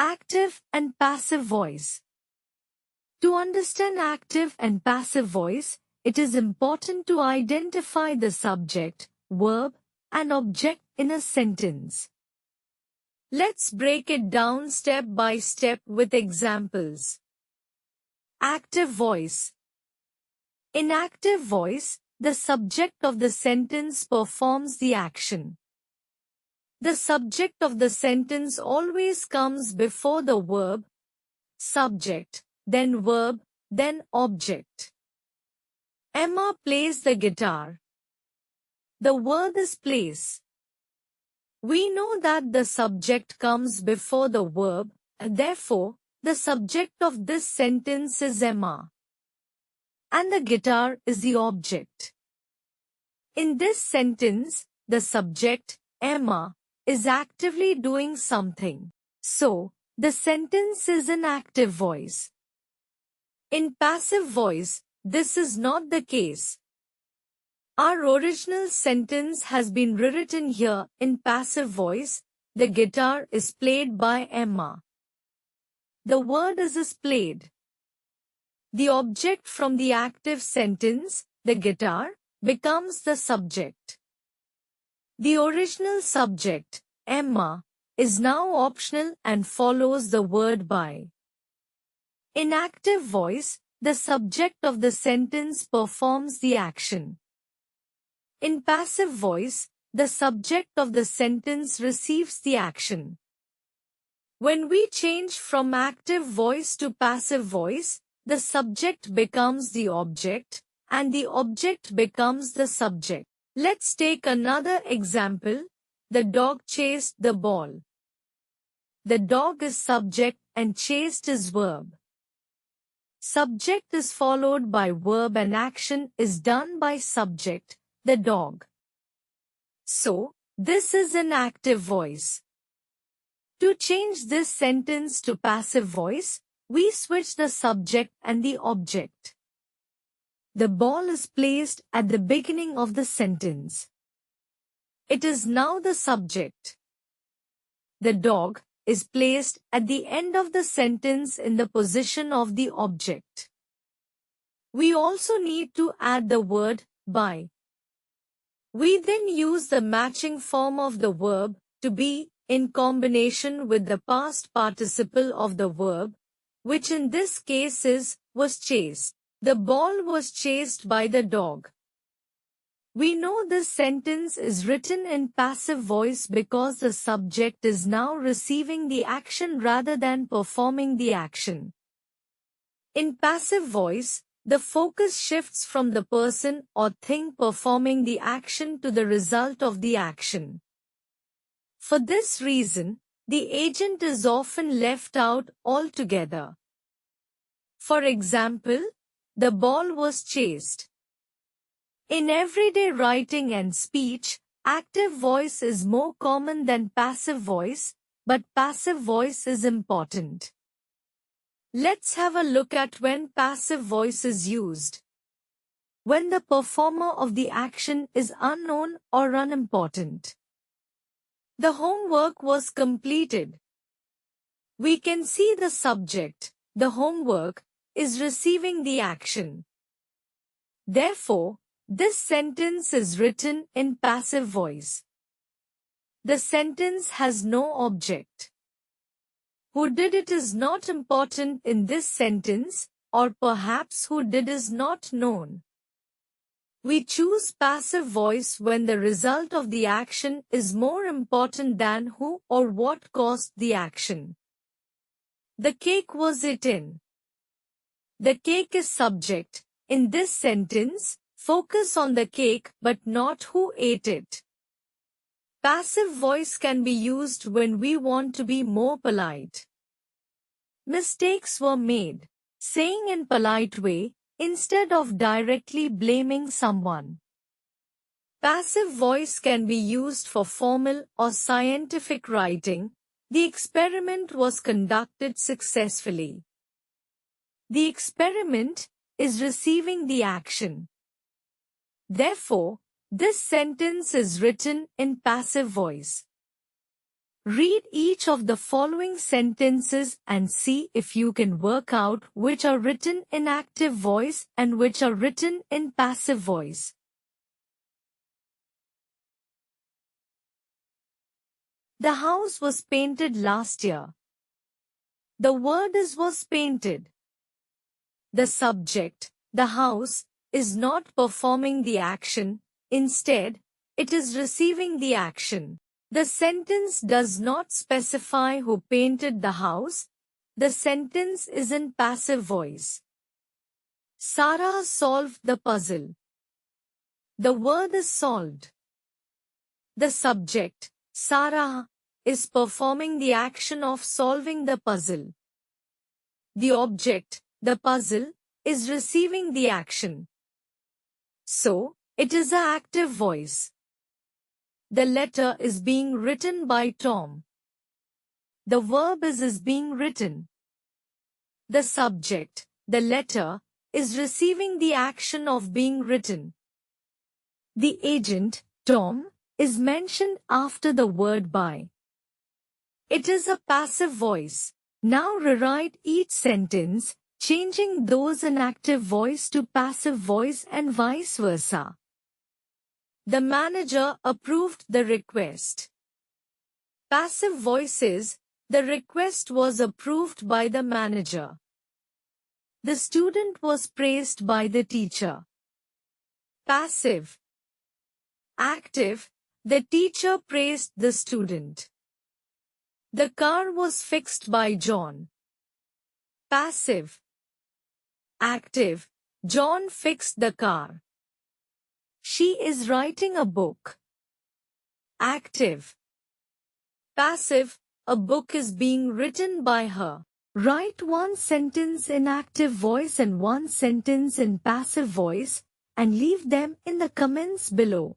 Active and passive voice. To understand active and passive voice, it is important to identify the subject, verb, and object in a sentence. Let's break it down step by step with examples. Active voice. In active voice, the subject of the sentence performs the action. The subject of the sentence always comes before the verb, subject, then verb, then object. Emma plays the guitar. The word is plays. We know that the subject comes before the verb, and therefore, the subject of this sentence is Emma. And the guitar is the object. In this sentence, the subject, Emma, is actively doing something. So, the sentence is in active voice. In passive voice, this is not the case. Our original sentence has been rewritten here in passive voice. The guitar is played by Emma. The word is played. The object from the active sentence, the guitar, becomes the subject. The original subject, Emma, is now optional and follows the word by. In active voice, the subject of the sentence performs the action. In passive voice, the subject of the sentence receives the action. When we change from active voice to passive voice, the subject becomes the object, and the object becomes the subject. Let's take another example. The dog chased the ball. The dog is subject and chased is verb. Subject is followed by verb and action is done by subject, the dog. So, this is an active voice. To change this sentence to passive voice, we switch the subject and the object. The ball is placed at the beginning of the sentence. It is now the subject. The dog is placed at the end of the sentence in the position of the object. We also need to add the word by. We then use the matching form of the verb to be in combination with the past participle of the verb, which in this case is was chased. The ball was chased by the dog. We know this sentence is written in passive voice because the subject is now receiving the action rather than performing the action. In passive voice, the focus shifts from the person or thing performing the action to the result of the action. For this reason, the agent is often left out altogether. For example, the ball was chased. In everyday writing and speech, active voice is more common than passive voice, but passive voice is important. Let's have a look at when passive voice is used. When the performer of the action is unknown or unimportant. The homework was completed. We can see the subject, the homework, is receiving the action. Therefore, this sentence is written in passive voice. The sentence has no object. Who did it is not important in this sentence, or perhaps who did is not known. We choose passive voice when the result of the action is more important than who or what caused the action. The cake was eaten. The cake is subject. In this sentence, focus on the cake but not who ate it. Passive voice can be used when we want to be more polite. Mistakes were made. Saying in polite way, instead of directly blaming someone. Passive voice can be used for formal or scientific writing. The experiment was conducted successfully. The experiment is receiving the action. Therefore, this sentence is written in passive voice. Read each of the following sentences and see if you can work out which are written in active voice and which are written in passive voice. The house was painted last year. The word is was painted. The subject, the house, is not performing the action, instead, it is receiving the action. The sentence does not specify who painted the house. The sentence is in passive voice. Sarah solved the puzzle. The word is solved. The subject, Sarah, is performing the action of solving the puzzle. The object, the puzzle, is receiving the action. So, it is an active voice. The letter is being written by Tom. The verb is being written. The subject, the letter, is receiving the action of being written. The agent, Tom, is mentioned after the word by. It is a passive voice. Now rewrite each sentence, changing those in active voice to passive voice and vice versa. The manager approved the request. Passive voice is, the request was approved by the manager. The student was praised by the teacher. Passive. Active, the teacher praised the student. The car was fixed by John. Passive. Active, John fixed the car. She is writing a book. Active. Passive, a book is being written by her. Write one sentence in active voice and one sentence in passive voice, and leave them in the comments below.